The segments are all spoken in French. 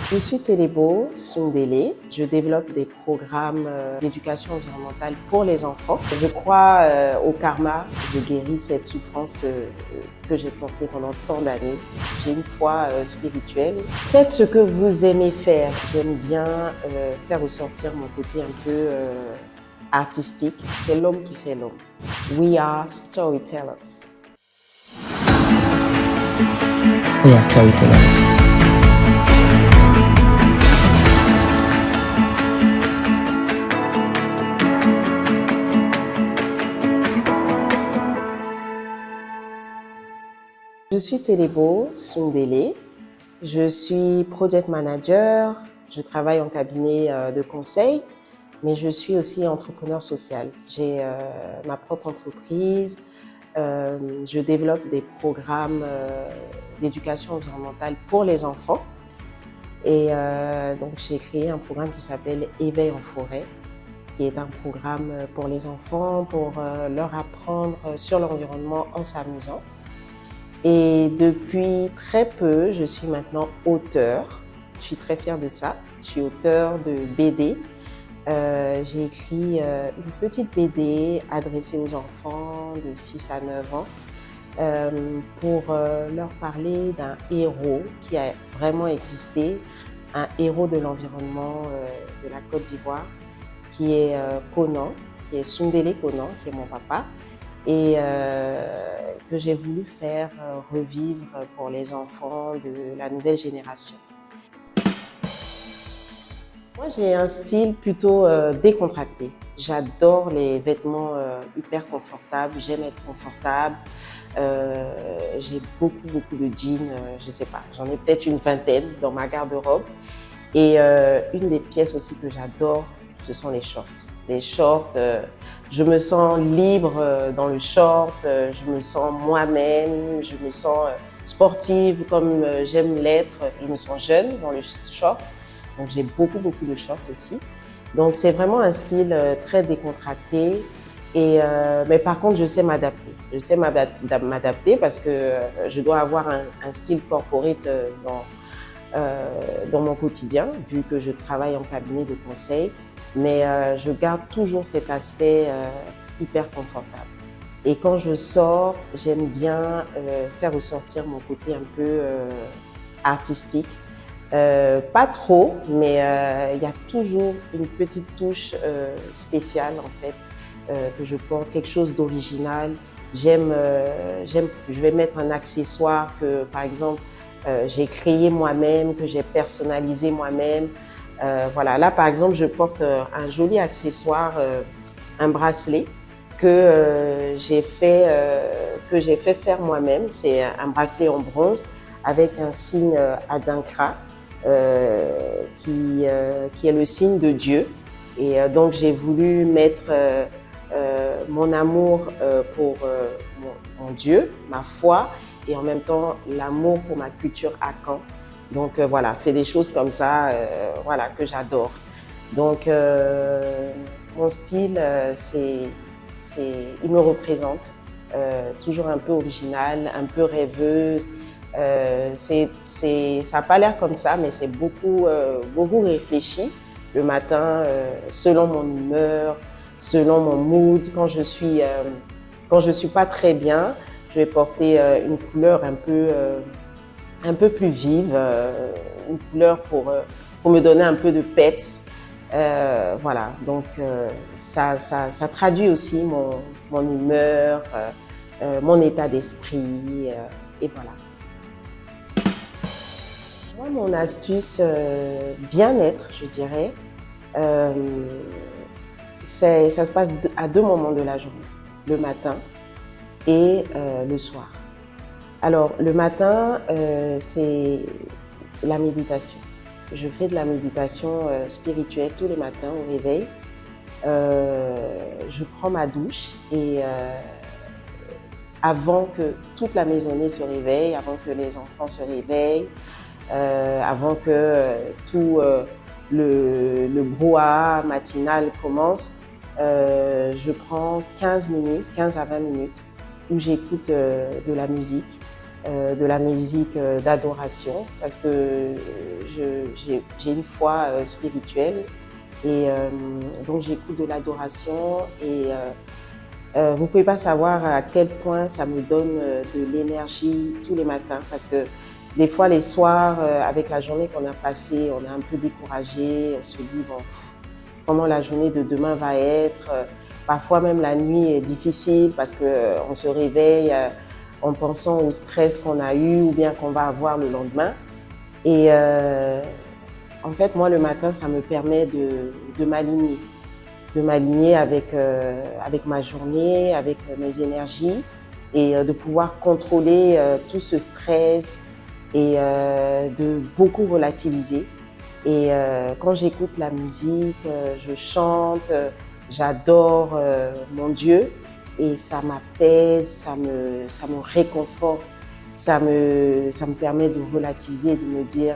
Je suis Télébo Sundele. Je développe des programmes d'éducation environnementale pour les enfants. Je crois au karma. Je guéris cette souffrance que j'ai portée pendant tant d'années. J'ai une foi spirituelle. Faites ce que vous aimez faire. J'aime bien faire ressortir mon côté un peu artistique. C'est l'homme qui fait l'homme. We are storytellers. We are storytellers. Je suis Télébo Sundele. Je suis project manager. Je travaille en cabinet de conseil, mais je suis aussi entrepreneur social. J'ai ma propre entreprise. Je développe des programmes d'éducation environnementale pour les enfants. Et donc, j'ai créé un programme qui s'appelle Éveil en forêt, qui est un programme pour les enfants, pour leur apprendre sur l'environnement en s'amusant. Et depuis très peu, je suis maintenant auteure. Je suis très fière de ça. Je suis auteure de BD. J'ai écrit une petite BD adressée aux enfants de 6 à 9 ans pour leur parler d'un héros qui a vraiment existé, un héros de l'environnement de la Côte d'Ivoire, qui est Conan, qui est Sundele Conan, qui est mon papa, et que j'ai voulu faire revivre pour les enfants de la nouvelle génération. Moi, j'ai un style plutôt décontracté. J'adore les vêtements hyper confortables, j'aime être confortable. J'ai beaucoup de jeans, je sais pas, j'en ai peut-être une vingtaine dans ma garde-robe. Et une des pièces aussi que j'adore, ce sont les shorts. Les shorts, je me sens libre dans le short, je me sens moi-même, je me sens sportive comme j'aime l'être, je me sens jeune dans le short. Donc j'ai beaucoup de shorts aussi. Donc c'est vraiment un style très décontracté. Et mais par contre, je sais m'adapter. Je sais m'adapter parce que je dois avoir un style corporate dans mon quotidien, vu que je travaille en cabinet de conseil. Mais je garde toujours cet aspect hyper confortable. Et quand je sors, j'aime bien faire ressortir mon côté un peu artistique. Pas trop, mais il y a toujours une petite touche spéciale en fait que je porte, quelque chose d'original. Je vais mettre un accessoire que par exemple j'ai créé moi-même, que j'ai personnalisé moi-même. Voilà, là par exemple je porte un joli accessoire, un bracelet que j'ai fait faire moi-même. C'est un bracelet en bronze avec un signe Adinkra. Qui est le signe de Dieu. Et donc j'ai voulu mettre mon amour pour mon Dieu, ma foi, et en même temps l'amour pour ma culture Akan. Donc voilà, c'est des choses comme ça voilà, que j'adore. Donc mon style, il me représente, toujours un peu original, un peu rêveuse. Ça n'a pas l'air comme ça, mais c'est beaucoup réfléchi le matin, selon mon humeur, selon mon mood. Quand je suis pas très bien, je vais porter une couleur un peu plus vive, une couleur pour me donner un peu de peps. Voilà, donc ça traduit aussi mon humeur, mon état d'esprit, et voilà. Moi, mon astuce bien-être, je dirais, ça se passe à 2 moments de la journée, le matin et le soir. Alors, le matin, c'est la méditation. Je fais de la méditation spirituelle tous les matins au réveil. Je prends ma douche et avant que toute la maisonnée se réveille, avant que les enfants se réveillent, avant que tout le brouhaha matinal commence, je prends 15 à 20 minutes où j'écoute de la musique. de la musique d'adoration parce que j'ai une foi spirituelle et donc j'écoute de l'adoration et vous ne pouvez pas savoir à quel point ça me donne de l'énergie tous les matins parce que des fois les soirs avec la journée qu'on a passée, on est un peu découragé, on se dit bon, comment la journée de demain va être. Parfois même la nuit est difficile parce qu'on se réveille en pensant au stress qu'on a eu ou bien qu'on va avoir le lendemain. Et en fait, moi, le matin, ça me permet de m'aligner avec ma journée, avec mes énergies et de pouvoir contrôler tout ce stress et de beaucoup relativiser. Et quand j'écoute la musique, je chante, j'adore mon Dieu et ça m'apaise, ça me réconforte, ça me permet de relativiser et de me dire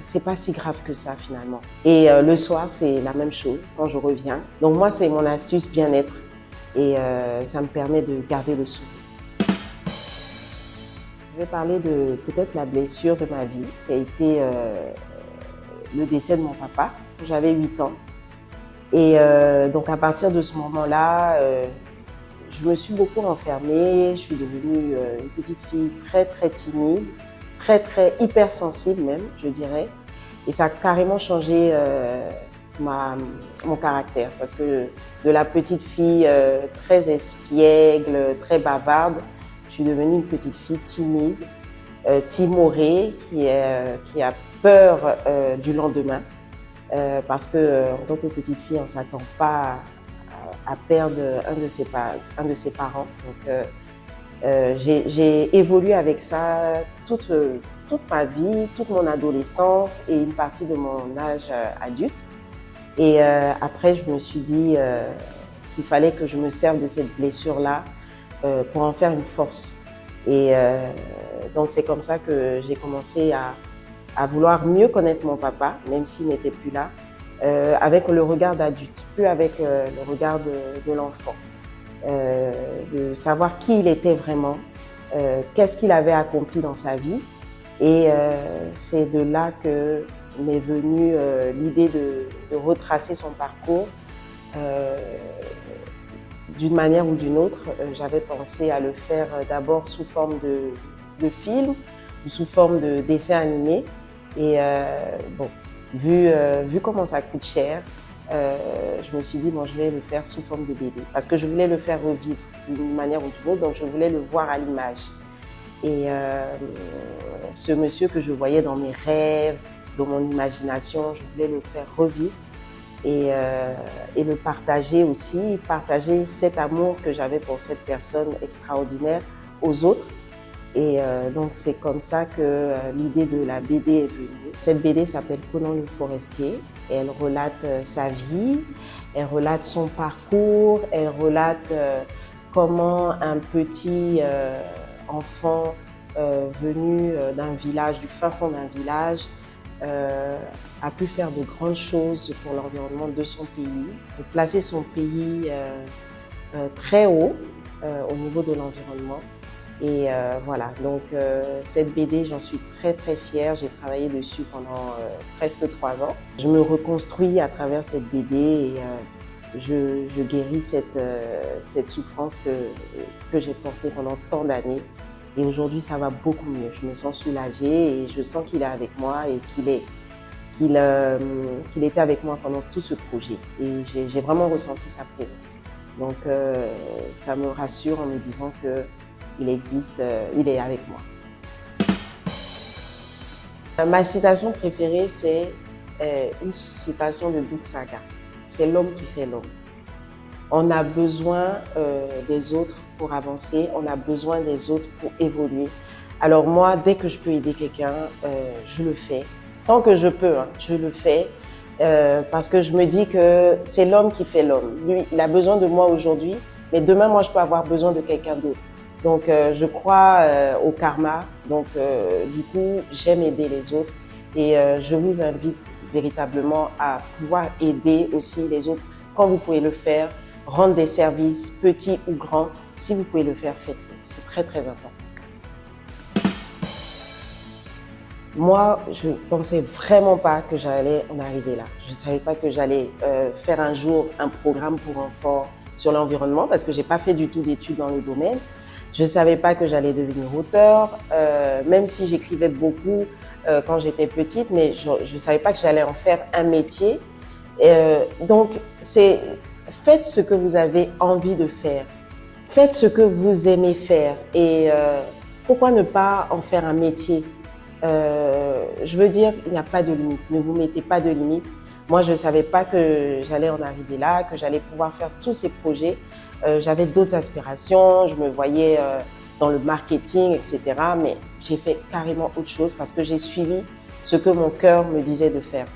c'est pas si grave que ça finalement. Et le soir, c'est la même chose quand je reviens. Donc moi, c'est mon astuce bien-être et ça me permet de garder le sourire. Je vais parler de peut-être la blessure de ma vie qui a été le décès de mon papa. J'avais 8 ans. Et donc à partir de ce moment-là, je me suis beaucoup renfermée. Je suis devenue une petite fille très très timide, très hypersensible même, je dirais. Et ça a carrément changé mon caractère parce que de la petite fille très espiègle, très bavarde, je suis devenue une petite fille timide, timorée, qui a peur du lendemain. Parce que en tant que petite fille, on ne s'attend pas à perdre un de ses parents. Donc, j'ai évolué avec ça toute ma vie, toute mon adolescence et une partie de mon âge adulte. Et après, je me suis dit qu'il fallait que je me serve de cette blessure-là pour en faire une force. Et donc, c'est comme ça que j'ai commencé à vouloir mieux connaître mon papa, même s'il n'était plus là, avec le regard d'adulte, plus avec le regard de l'enfant. De savoir qui il était vraiment, qu'est-ce qu'il avait accompli dans sa vie. Et c'est de là que m'est venue l'idée de retracer son parcours d'une manière ou d'une autre. J'avais pensé à le faire d'abord sous forme de film ou sous forme de dessin animé. Et bon, vu comment ça coûte cher, je me suis dit, bon, je vais le faire sous forme de BD. Parce que je voulais le faire revivre d'une manière ou d'une autre, donc je voulais le voir à l'image. Et ce monsieur que je voyais dans mes rêves, dans mon imagination, je voulais le faire revivre et le partager aussi, partager cet amour que j'avais pour cette personne extraordinaire aux autres. Et donc c'est comme ça que l'idée de la BD est venue. Cette BD s'appelle Conan le Forestier et elle relate sa vie, elle relate son parcours, elle relate comment un petit enfant venu d'un village, du fin fond d'un village, a pu faire de grandes choses pour l'environnement de son pays, de placer son pays très haut au niveau de l'environnement. Et voilà, donc cette BD, j'en suis très fière. J'ai travaillé dessus pendant presque 3 ans. Je me reconstruis à travers cette BD et je guéris cette souffrance que j'ai portée pendant tant d'années. Et aujourd'hui, ça va beaucoup mieux. Je me sens soulagée et je sens qu'il est avec moi et qu'il était avec moi pendant tout ce projet. Et j'ai vraiment ressenti sa présence. Donc ça me rassure en me disant que il existe, il est avec moi. Ma citation préférée, c'est une citation de Doug Saga. C'est l'homme qui fait l'homme. On a besoin des autres pour avancer, on a besoin des autres pour évoluer. Alors moi, dès que je peux aider quelqu'un, je le fais. Tant que je peux, hein, je le fais. Parce que je me dis que c'est l'homme qui fait l'homme. Lui, il a besoin de moi aujourd'hui, mais demain, moi, je peux avoir besoin de quelqu'un d'autre. Donc, je crois au karma. Donc, du coup, j'aime aider les autres. Et je vous invite véritablement à pouvoir aider aussi les autres quand vous pouvez le faire, rendre des services, petits ou grands. Si vous pouvez le faire, faites-le. C'est très important. Moi, je pensais vraiment pas que j'allais en arriver là. Je savais pas que j'allais faire un jour un programme pour enfants sur l'environnement parce que j'ai pas fait du tout d'études dans le domaine. Je savais pas que j'allais devenir auteur, même si j'écrivais beaucoup quand j'étais petite, mais je savais pas que j'allais en faire un métier. Donc, faites ce que vous avez envie de faire. Faites ce que vous aimez faire et pourquoi ne pas en faire un métier? Je veux dire, il n'y a pas de limite. Ne vous mettez pas de limite. Moi, je ne savais pas que j'allais en arriver là, que j'allais pouvoir faire tous ces projets. J'avais d'autres aspirations. Je me voyais dans le marketing, etc. Mais j'ai fait carrément autre chose parce que j'ai suivi ce que mon cœur me disait de faire.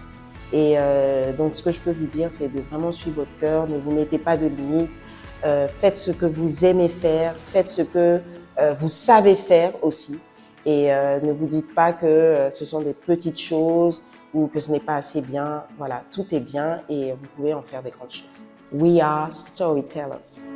Et donc, ce que je peux vous dire, c'est de vraiment suivre votre cœur. Ne vous mettez pas de limite. Faites ce que vous aimez faire. Faites ce que vous savez faire aussi. Et ne vous dites pas que ce sont des petites choses ou que ce n'est pas assez bien. Voilà, tout est bien et vous pouvez en faire des grandes choses. We are storytellers.